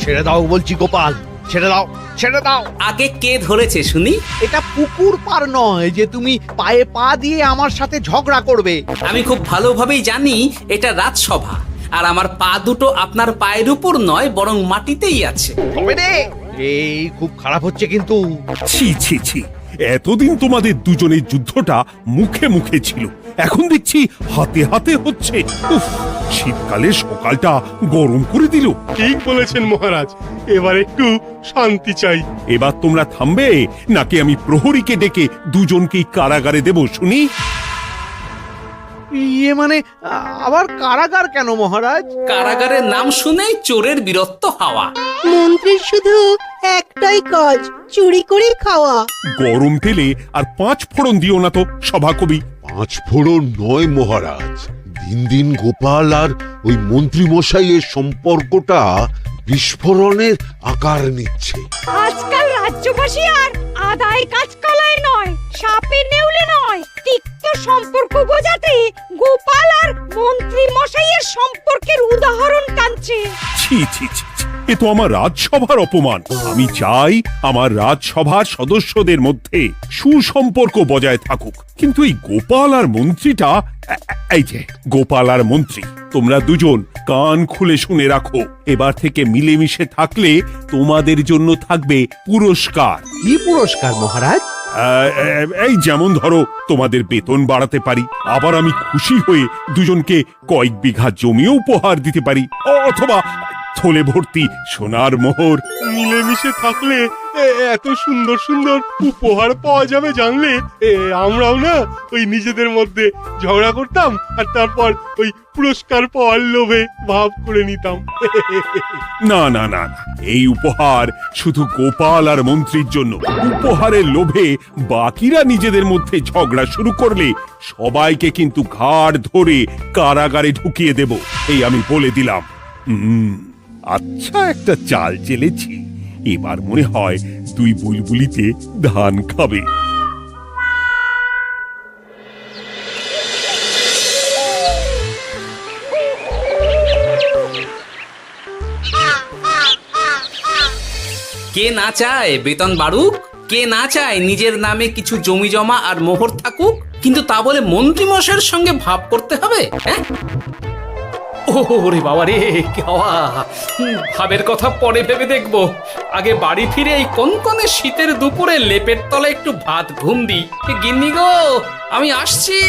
ছেড়ে দাও বলছি গোপাল, ছেড়ে দাও, ছেড়ে দাও। আগে কে ধরেছে শুনি? এটা পুকুর পার নয় যে তুমি পায়ে পা দিয়ে আমার সাথে ঝগড়া করবে। আমি খুব ভালোভাবেই জানি এটা রাজসভা, আর আমার পা দুটো আপনার পায়ের উপর নয় বরং মাটিতেই আছে। তবে রে, এই খুব খারাপ হচ্ছে কিন্তু। ছি ছি ছি, এতদিন তোমাদের দুজনের যুদ্ধটা মুখে মুখে ছিল, এখন দেখছি হাতে হাতে হচ্ছে। উফ, শীতকালে সকালটা গরম করে দিল। ঠিক বলেছেন মহারাজ, এবার একটু শান্তি চাই। এবার তোমরা থামবে নাকি আমি প্রহরীকে ডেকে দুজনকেই কারাগারে দেব শুনি? ইয়ে মানে আবার কারাগার কেন মহারাজ? কারাগারের নাম শুনেই চোরের বীরত্ব হাওয়া। মন্ত্রীর শুধু একটাই কাজ, চুরি করে খাওয়া। গরম তেলে আর 5 ফোড়ন দিও না তো সভাকবি। 5 ফোড়ন নয় মহারাজ, দিন দিন গোপাল আর ওই মন্ত্রী মশাইয়ের সম্পর্কটা বিস্ফোরণের আকার নিচ্ছে। আজকাল রাজ্যবাসী আর আদায় কাজকালায় নয়, সাপে নেউলে নয়, তিক্ত সম্পর্ক বোঝাতে গোপাল আর মন্ত্রী মশাইয়ের সম্পর্কের উদাহরণ টানছে। ছি ছি ছি ছি, এ তো আমার রাজসভার অপমান। আমি চাই আমার রাজসভার সদস্যদের মধ্যে সুসম্পর্ক বজায় থাকুক, কিন্তু এই গোপাল আর মন্ত্রীটা, এই যে গোপাল আর মন্ত্রী, তোমরা দুজন কান খুলে শুনে রাখো, এবার থেকে মিলেমিশে থাকলে তোমাদের জন্য থাকবে পুরস্কার। কি পুরস্কার মহারাজ? এই যেমন ধরো, তোমাদের বেতন বাড়াতে পারি, আবার আমি খুশি হয়ে দুজনকে কয়েক বিঘা জমিও উপহার দিতে পারি, অথবা থলে ভর্তি সোনার মোহর। মিলেমিশে থাকলে এত সুন্দর সুন্দর উপহার পাওয়া যাবে জানলে আমরাও না ওই নিজেদের মধ্যে ঝগড়া করতাম আর তারপর ওই পুরস্কার পাওয়ার লোভে ভাব করে নিতাম। না না না না, এই উপহার শুধু গোপাল আর মন্ত্রীর জন্য। উপহারের লোভে বাকিরা নিজেদের মধ্যে ঝগড়া শুরু করলে সবাইকে কিন্তু ঘাড় ধরে কারাগারে ঢুকিয়ে দেব, এই আমি বলে দিলাম। আচ্ছা, একটা চাল চেলেছি, এবার মনে হয় দুই বুলবুলিতে ধান খাবে। কে না চায় বেতন বাড়ুক? কে না চায় নিজের নামে কিছু জমি জমা আর মোহর থাকুক? কিন্তু তা বলে মন্ত্রী মশাইয়ের সঙ্গে ভাব করতে হবে? হ্যাঁ, ওরে বাবা রে, কি হাওয়া! ভাবের কথা পরে ভেবে দেখবো, আগে বাড়ি ফিরে এই কনকনে শীতের দুপুরে লেপের তলে একটু ভাত ঘুম দি। গিন্নি গো, আমি আসছি।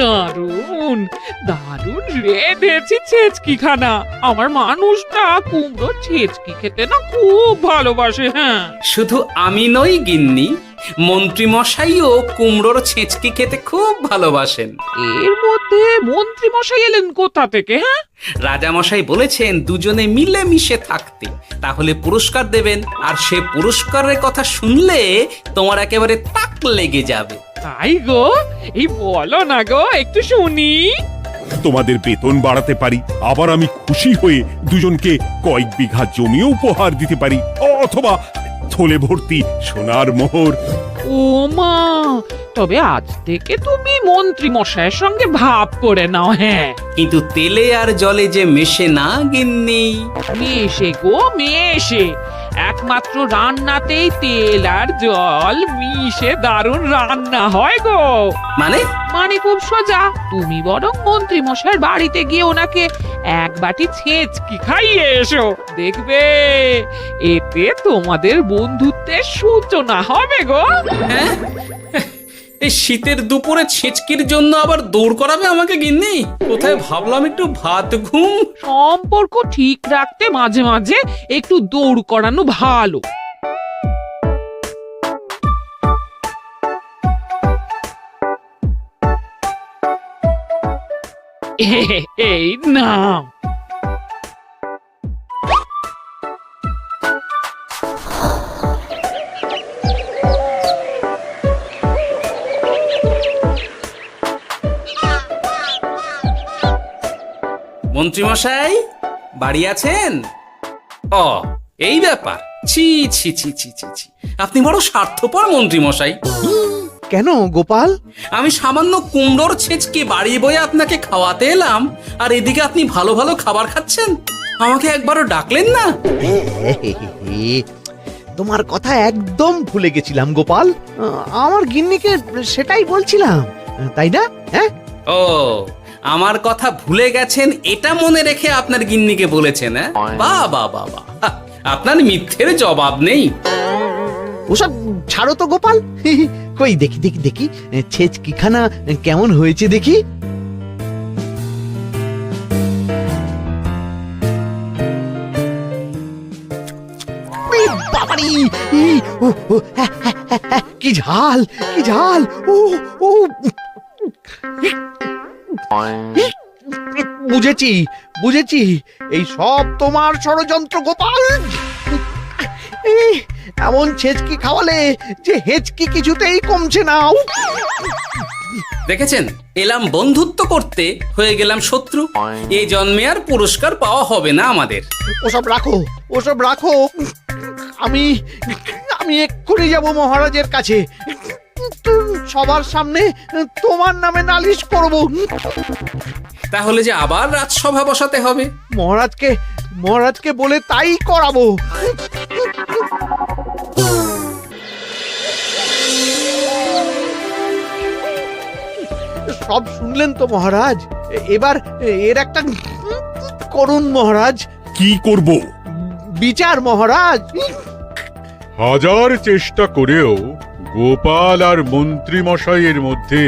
দারুণ দারুণ রেঁধেছি ছেচকি খানা। আমার মানুষটা কুমড়ো ছেচকি খেতে না খুব ভালোবাসে। হ্যাঁ, শুধু আমি নই গিন্নি, মন্ত্রী মশাইও কুমড়োর ছেঁচকি খেতে খুব ভালোবাসেন। এর মধ্যে মন্ত্রী মশাই এলেন কোথা থেকে? হ্যাঁ, রাজা মশাই বলেছেন দুজনে মিলে মিশে থাকতে, তাহলে পুরস্কার দেবেন, আর সে পুরস্কারের কথা শুনলে তোমার একেবারে তাক লেগে যাবে। তাই গো, এই বলো না গো, একটু শুনি। তোমাদের বেতন বাড়াতে পারি, আবার আমি খুশি হয়ে দুজনকে কয়েক বিঘা জমিও উপহার দিতে পারি, অথবা থলে ভর্তি সোনার মোহর। ও মা, তবে আজ থেকে তুমি মন্ত্রী মশাইয়ের সঙ্গে ভাব করে নাও। হ্যাঁ, কিন্তু তেলে আর জলে যে মেশে না গিন্নি। মেশে গো মেশে, একমাত্র রান্নাতেই তেল আর জল মিশে দারুণ রান্না হয় গো। মানে মানে খুব সোজা, তুমি বরং মন্ত্রী মশাইয়ের বাড়িতে গিয়ে ওনাকে এক বাটি ছেচকি খাইয়ে এসো, দেখবে এতে তোমাদের বন্ধুত্বের সূচনা হবে গো। হ্যাঁ, এই শীতের দুপুরে ছেচকির জন্য আবার দৌড় করাবে আমাকে গিন্নি? কোথায় ভাবলাম একটু ভাত ঘুম। সম্পর্ক ঠিক রাখতে মাঝে মাঝে একটু দৌড় করানো ভালো। এই নাও। মন্ত্রীমশাই বাড়ি আছেন? ও এই ব্যাপার, ছি ছি ছি ছি ছি ছি, আপনি বড় স্বার্থপর মন্ত্রীমশাই। কেন গোপাল? আমি সামান্য কুমড়োর ছেঁচকে বাড়ি বয়ে আপনাকে খাওয়াতে এলাম, আর এদিকে আপনি ভালো ভালো খাবার খাচ্ছেন, আমাকে একবারও ডাকলেন না। তোমার কথা একদম ভুলে গেছিলাম গোপাল। আমার গিন্নিকে সেটাই বলছিলাম, তাই না? হ্যাঁ। ও, আমার কথা ভুলে গেছেন এটা মনে রেখে আপনার গিন্নিকে বলেছেন? হ্যাঁ, বাহ বাহ বাহ বাহ, আপনার মিথ্যের জবাব নেই। ওসব ছাড়ো তো গোপাল। কই দেখি দেখি দেখি ছেচকিখানা কেমন হয়েছে দেখি। বাবারি, কি ঝাল, কি ঝাল! ও ও, বুঝেছি বুঝেছি, এই সব তোমার ষড়যন্ত্র গোপাল। এমন ছেচকি খাওয়ালে যে হেঁচকি কিছুতেই কমছে না। দেখেছেন, এলাম বন্ধুত্ব করতে, হয়ে গেলাম শত্রু। এই জন্মে আর পুরস্কার পাওয়া হবে না আমাদের। ওসব রাখো, ওসব রাখো। আমি আমি এক্ষুনি যাব মহারাজের কাছে, সবার সামনে তোমার নামে নালিশ করব। তাহলে যে আবার রাজসভা বসাতে হবে। মহারাজকে বলে তাই করাবো। সব শুনলেন তো মহারাজ, এবার এর একটা করুন মহারাজ। কি করব? বিচার মহারাজ। হাজার চেষ্টা করেও গোপাল আর মন্ত্রী মশাইয়ের মধ্যে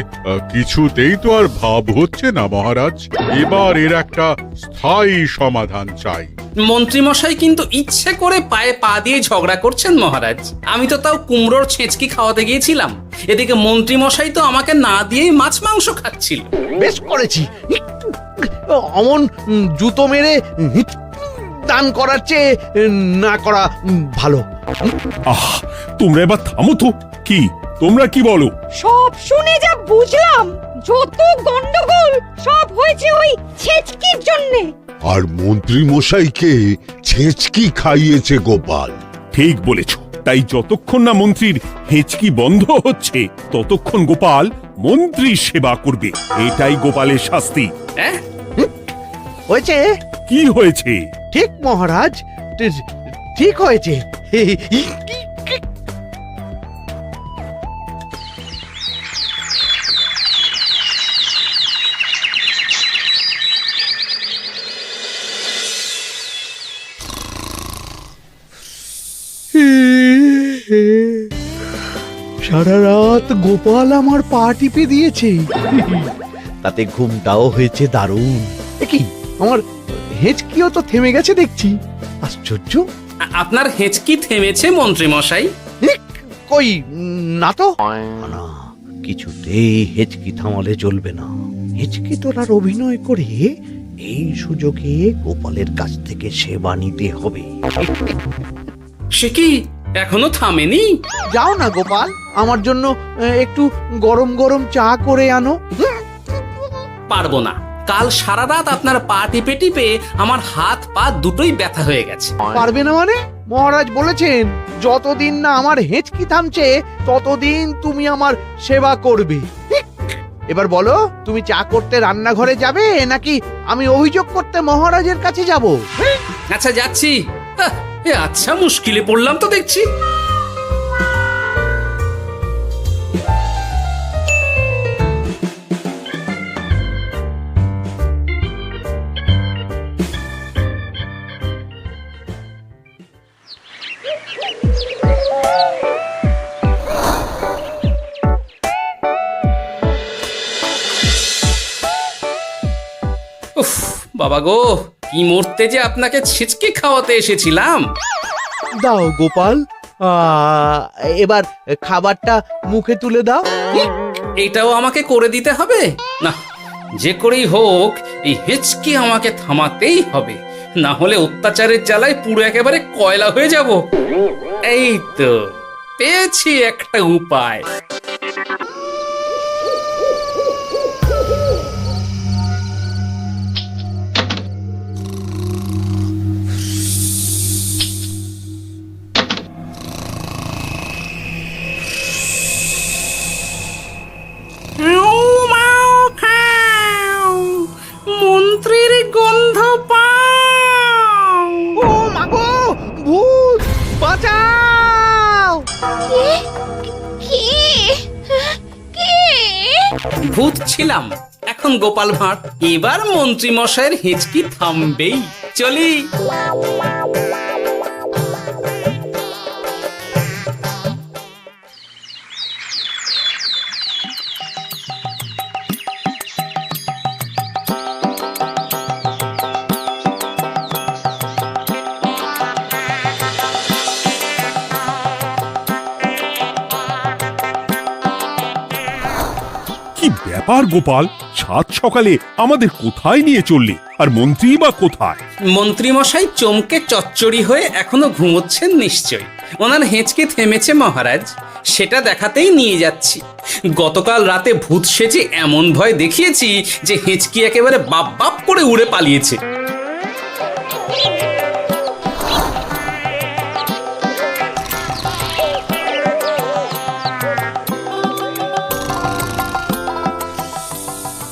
কিছুতেই তো আর ভাব হচ্ছে না মহারাজ। এবার এর একটা স্থায়ী সমাধান চাই। মন্ত্রীমশাই কিন্তু ইচ্ছে করে পায়ে পা দিয়ে ঝগড়া করছেন মহারাজ। আমি তো তাও কুমড়োর ছেঁচকি খাওয়াতে গিয়েছিলাম, এদিকে মন্ত্রীমশাই তো আমাকে না দিয়েই মাছ মাংস খাচ্ছিল। বেশ করেছি, অমন জুতো মেরে দান করার চেয়ে না করা ভালো। আহ, তোমরা এবার থামো তো। কি তোমরা কি বলো? সব শুনে যা বুঝলাম, যত গন্ডগোল সব হয়েছে ওই ছেচকির জন্যে। আর মন্ত্রী মশাইকে ছেঁচকি খাইয়েছে গোপাল। ঠিক বলেছ। তাই যতক্ষণ না মন্ত্রীর হেঁচকি বন্ধ হচ্ছে ততক্ষণ গোপাল মন্ত্রীর সেবা করবে। এটাই গোপালের শাস্তি। হ্যাঁ, হয়েছে? কি হয়েছে? ঠিক মহারাজ, ঠিক হয়েছে। সারা রাত গোপাল আমার পা টিপে দিয়েছে, তাতে ঘুমটাও হয়েছে দারুণ। কি আমার হেঁচকিও তো থেমে গেছে দেখছি, আশ্চর্য। আপনার হেঁচকি থেমেছে মন্ত্রীমশাই? কই না তো। না, কিছুতেই হেঁচকি থামালে চলবে না। হেঁচকি তোলার অভিনয় করে এই সুযোগে গোপালের কাছ থেকে সেবা নিতে হবে। সে কি এখনো থামেনি? যাও না গোপাল, আমার জন্য একটু গরম গরম চা করে আনো। পারবো না, কাল সারা রাত আপনার পা টিপে টিপে আমার হাত পা দুটোই ব্যথা হয়ে গেছে। পারবে না মানে? মহারাজ বলেছেন যতদিন না আমার হেঁচকি থামছে ততদিন তুমি আমার সেবা করবে। এবার বলো, তুমি চা করতে রান্নাঘরে যাবে নাকি আমি অভিযোগ করতে মহারাজের কাছে যাব? আচ্ছা যাচ্ছি। আচ্ছা, মুশকিলে পড়লাম তো দেখছি। উফ বাবা গো, কি মরতে যে আপনাকে ছিচকে খাওয়াতে এসেছিলাম। দাও গোপাল, এবার খাবারটা মুখে তুলে দাও। এটাও আমাকে করে দিতে হবে? না, যে করেই হোক এই হেঁচকি আমাকে থামাতেই হবে, না হলে অত্যাচারের জ্বালায় পুরো একেবারে কয়লা হয়ে যাব। এই তো পেয়েছি একটা উপায়। মন্ত্রীর গন্ধ পাও। ও মাগো, ভূত বাঁচাও! কে কে ভূত ছিলাম, এখন গোপাল ভাঁড়। এবার মন্ত্রী মশাইয়ের হেঁচকি থামবেই। চলি। কি ব্যাপার গোপাল, সাত সকালে আমাদের কোথায় নিয়ে চললি? আর মন্ত্রী বা কোথায়? মন্ত্রী মশাই চমকে চচ্চড়ি হয়ে এখনো ঘুমোচ্ছেন নিশ্চয়। ওনার হেঁচকি থেমেছে মহারাজ, সেটা দেখাতেই নিয়ে যাচ্ছি। গতকাল রাতে ভূত সেজে এমন ভয় দেখিয়েছি যে হেঁচকি একেবারে বাপ বাপ করে উড়ে পালিয়েছে।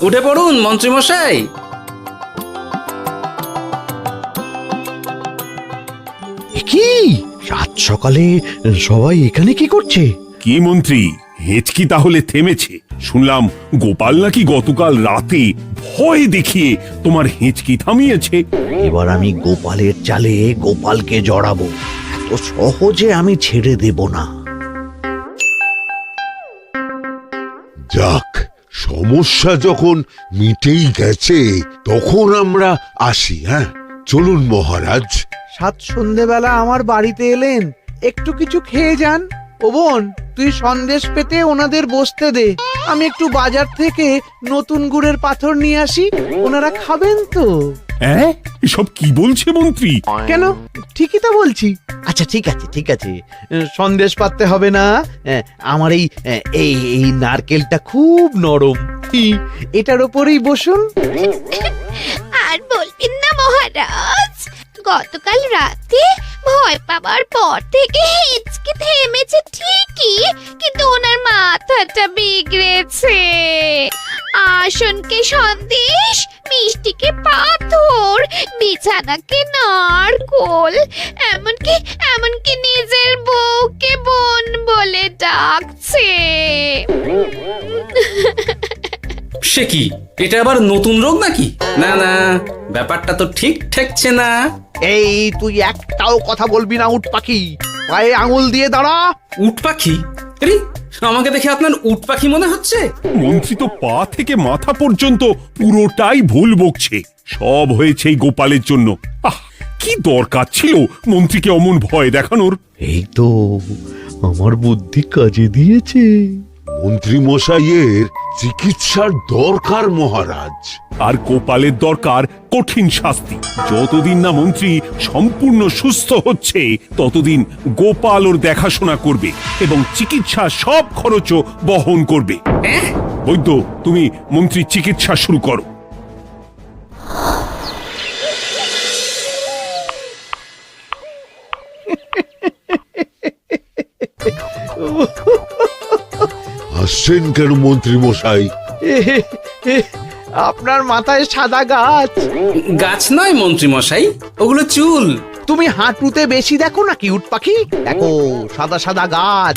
উঠে পড়ুন মন্ত্রী মশাই। কি সাত সকালে সবাই এখানে কি করছে? কি মন্ত্রী, হেঁচকি তাহলে থেমেছে? শুনলাম গোপাল নাকি গতকাল রাতে ভয় দেখিয়ে তোমার হেঁচকি থামিয়েছে। এবার আমি গোপালের চালে গোপালকে জড়াবো, এত সহজে আমি ছেড়ে দেব না। যাক, সমস্যা যখন মিটেই গেছে তখন আমরা আসি। হ্যাঁ, চলুন মহারাজ। সাত সন্ধেবেলা আমার বাড়িতে এলেন, একটু কিছু খেয়ে যান। ও বোন, তুই সন্দেশ পেতে ওনাদের বসতে দে, আমি একটু বাজার থেকে নতুন গুড়ের পাথর নিয়ে আসি, ওনারা খাবেন তো। হ্যাঁ, এসব কি বলছে মন্ত্রী? কেন, ঠিকই তো বলছি। আচ্ছা ঠিক আছে ঠিক আছে, সন্দেশ পাততে হবে না। আমার এই এই এই নারকেলটা খুব নরম, এটার ওপরেই বসুন। আর বলবেন না মহারাজ, গতকাল রাতে ভয় পাবার পর থেকে হেঁচকি থেমেছে ঠিকই, কিন্তু ওনার মাথাটা বিগড়েছে। আসনকে সন্দেশ, মিষ্টিকে পাথর, বিছানাকে নারকোল, এমনকি এমনকি নিজের বউকে বোন বলে ডাকছে। সে কি, এটা আবার নতুন রোগ নাকি? না না, ব্যাপারটা তো ঠিক ঠেকছে না। এই তুই একটাও কথা বলবি না উট পাখি, পায়ে আঙুল দিয়ে দাঁড়া। উট পাখি? আরে, আমাকে দেখে আপনার উট পাখি মনে হচ্ছে? মন্ত্রী তো পা থেকে মাথা পর্যন্ত পুরোটাই ভুল বকছে। সব হয়েছে এই গোপালের জন্য। আহ, কি দরকার ছিল মন্ত্রীকে অমন ভয় দেখানোর? এই তো আমার বুদ্ধি কাজে দিয়েছে। মন্ত্রী মশাইয়ের চিকিৎসার দরকার মহারাজ। আর গোপালের দরকার কঠিন শাস্তি। যতদিন না মন্ত্রী সম্পূর্ণ সুস্থ হচ্ছে ততদিন গোপাল ওর দেখাশোনা করবে এবং চিকিৎসা সব খরচও বহন করবে। বৈদ্য, তুমি মন্ত্রীর চিকিৎসা শুরু করো। হাসছেন কেন মন্ত্রী মশাই? আপনার মাথায় সাদা গাছ। গাছ নয় মন্ত্রী মশাই, ওগুলো চুল। তুমি হাঁটুতে বেশি দেখো নাকি উট পাখি? দেখো সাদা সাদা গাছ।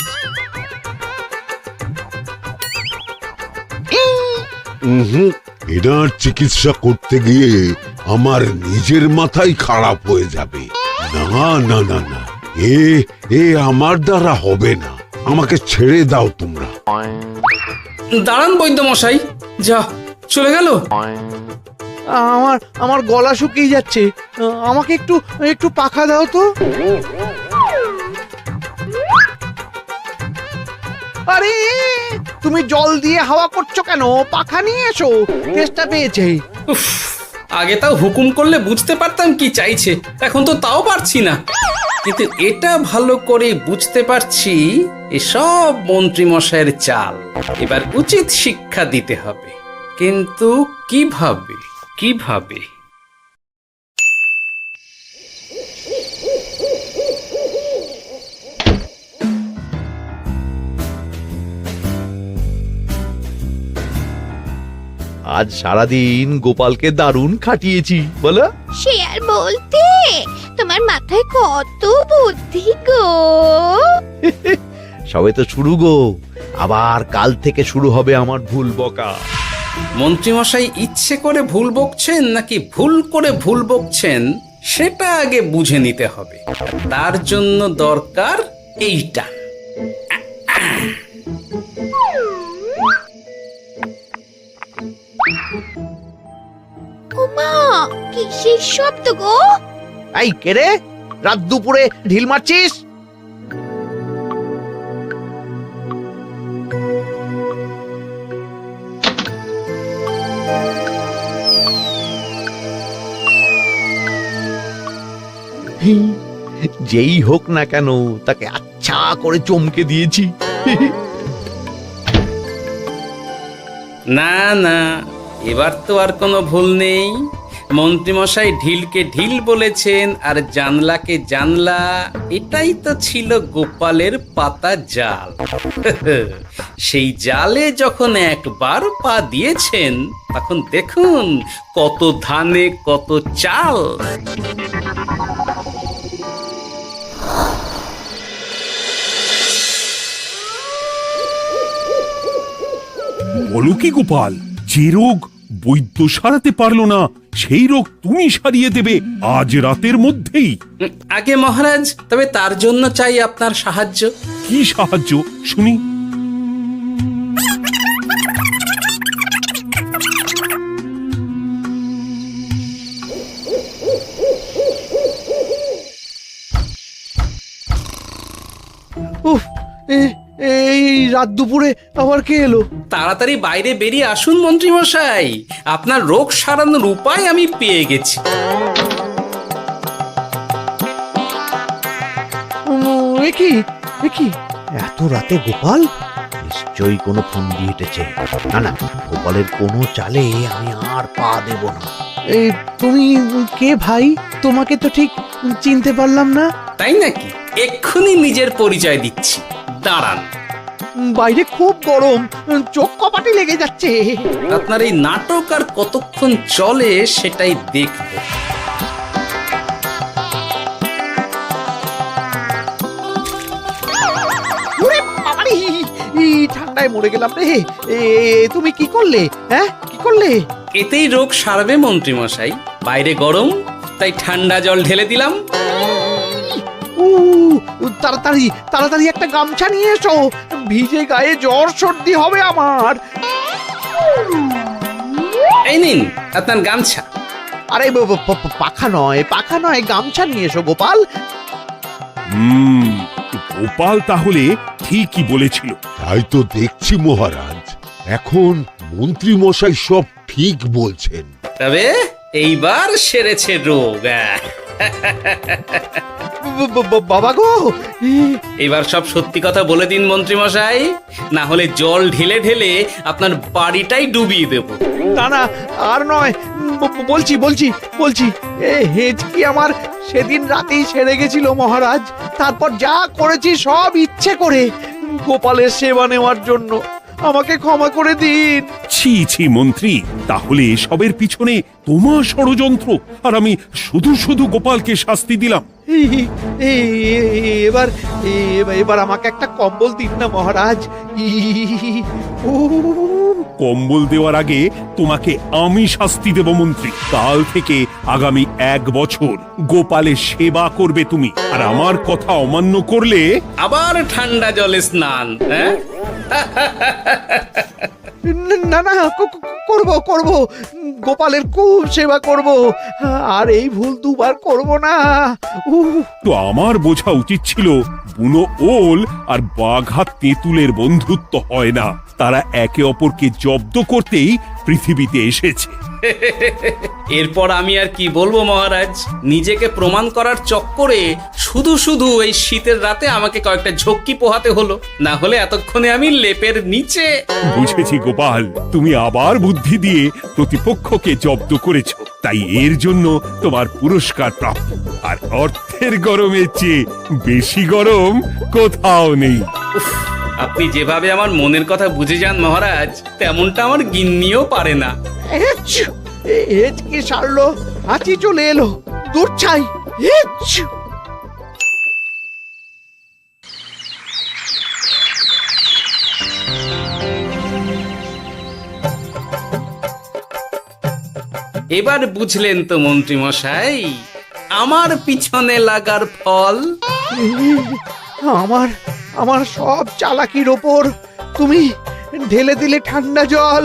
এনার চিকিৎসা করতে গিয়ে আমার নিজের মাথাই খারাপ হয়ে যাবে। না না না না, এ আমার দ্বারা হবে না। আমাকে ছেড়ে দাও তোমরা। দাঁড়ান বৈদ্য মশাই, যা চলে গেল। আমার আমার গলা শুকিয়ে যাচ্ছে, আমাকে একটু একটু পাখা দাও তো। আরে তুমি জল দিয়ে হাওয়া করছো কেন? পাখা নিয়ে এসো, তেষ্টা পেয়েছে। উফ, আগে তাও হুকুম করলে বুঝতে পারতাম কি চাইছে, এখন তো তাও পারছি না। কিন্তু এটা ভালো করে বুঝতে পারছি এসব মন্ত্রী মশাইয়ের চাল। এবার উচিত শিক্ষা দিতে হবে, কিন্তু কিভাবে কিভাবে? আজ সারাদিন গোপালকে দারুণ খাটিয়েছি বলো। সে আর বলতে, তোমার মাথায় কত বুদ্ধি গো। সবে তো শুরু গো, আবার কাল থেকে শুরু হবে আমার ভুল বকা। মন্ত্রীমশাই ইচ্ছে করে ভুল বকছেন নাকি ভুল করে ভুল বকছেন সেটা আগে বুঝে নিতে হবে। আর তার জন্য দরকার এইটা। ওমা, কিসের শব্দ গো? এই কে রে, রাত দুপুরে ঢিল মারছিস? যেই হোক না কেন তাকে আচ্ছা করে চমকে দিয়েছি। না না, এবার তো আর কোনো ভুল নেই। মন্ত্রীমশাই ঢিলকে ঢিল বলেছেন আর জানলাকে জানলা, এটাই তো ছিল গোপালের পাতা জাল। সেই জালে যখন একবার পা দিয়েছেন তখন দেখুন কত ধানে কত চাল। বলো কি গোপাল, যে রোগ বৈদ্য সারাতে পারলো না সেই রোগ তুমি সারিয়ে দেবে আজ রাতের মধ্যেই? আগে মহারাজ, তবে তার জন্য চাই আপনার সাহায্য। কি সাহায্য শুনি? উফ, এই রাত দুপুরে আবার কে এলো? তাড়াতাড়ি বাইরে বেরিয়ে আসুন মন্ত্রীমশাই, আপনার রোগ সারানোর উপায় আমি পেয়ে গেছি। কি এত রাতে গোপাল? নিশ্চয়ই কোনো ফন্দি হেঁটেছে। না না, গোপালের কোনো চালে আমি আর পা দেব না। তুমি কে ভাই? তোমাকে তো ঠিক চিনতে পারলাম না। তাই নাকি? এক্ষুনি নিজের পরিচয় দিচ্ছি, দাঁড়ান। বাইরে খুব গরম, চোখ কপাটি লেগে যাচ্ছে। আপনার এই নাটক আর কতক্ষণ চলে সেটাই দেখব। ওরে বাবারে, ঠান্ডায় মরে গেলাম রে। তুমি কি করলে? হ্যাঁ, কি করলে? এতেই রোগ সারবে মন্ত্রীমশাই। বাইরে গরম, তাই ঠান্ডা জল ঢেলে দিলাম। তাড়াতাড়ি তাড়াতাড়ি একটা গামছা নিয়ে এসো, ভিজে গায়ে জ্বর সর্দি হবে আমার। এই নিন আপনার গামছা। আরে পাখা নয়, গামছা নিয়ে এসো গোপাল। গোপাল তাহলে ঠিকই বলেছিল। তাই তো দেখছি মহারাজ, এখন মন্ত্রী মশাই সব ঠিক বলছেন। তবে এইবার সেরেছে রোগ। বাবা গো, এবার সব সত্যি কথা বলে দিন মন্ত্রীমশাই, না হলে জল ঢেলে ঢেলে আপনার বাড়িটাই ডুবিয়ে দেব। না না, আর নয়, বলছি হেঁচকি আমার সেদিন রাতেই সেরে গেছিল মহারাজ। তারপর যা করেছি সব ইচ্ছে করে, গোপালের সেবা নেওয়ার জন্য। আমাকে ক্ষমা করে দিন। ছি ছি মন্ত্রী, তাহলে এসবের পিছনে তোমার ষড়যন্ত্র, আর আমি শুধু শুধু গোপালকে শাস্তি দিলাম। এবার এবার আমাকে একটা কম্বল দিন না মহারাজ। কম্বল দেওয়ার আগে তোমাকে আমি শাস্তি দেব মন্ত্রী। কাল থেকে আগামী 1 বছর গোপালের সেবা করবে তুমি, আর আমার কথা অমান্য করলে আবার ঠান্ডা জলে স্নান। হ্যাঁ, না না, করব, গোপালের খুব সেবা করব, আর এই ভুল দুবার করব না। তো আমার বোঝা উচিত ছিল বুনো ওল আর বাঘা তেঁতুলের বন্ধুত্ব হয় না, তারা একে অপরকে জব্দ করতেই পৃথিবীতে এসেছে। এরপর আমি আর কি বলবো মহারাজ, নিজেকে প্রমাণ করার চক্করে শুধু শুধু এই শীতের রাতে আমাকে কয়েকটা ঝক্কি পোহাতে হলো, না হলে এতক্ষণে আমি লেপের নিচে। বুঝেছি গোপাল, তুমি আবার বুদ্ধি দিয়ে প্রতিপক্ষকে জব্দ করেছো, তাই এর জন্য তোমার পুরস্কার প্রাপ্ত। আর অর্থের গরমের চেয়ে বেশি গরম কোথাও নেই। উফ, আপনি যেভাবে আমার মনের কথা বুঝে যান মহারাজ, তেমনটা আমার গিন্নিও পারে না। হেঁচকি সারলো, হাঁচি চলে এলো, দূর ছাই। হেঁচ! এবার বুঝলেন তো মন্ত্রী মশাই আমার পিছনে লাগার ফল? আমার আমার সব চালাকির ওপর তুমি ঢেলে দিলে ঠান্ডা জল।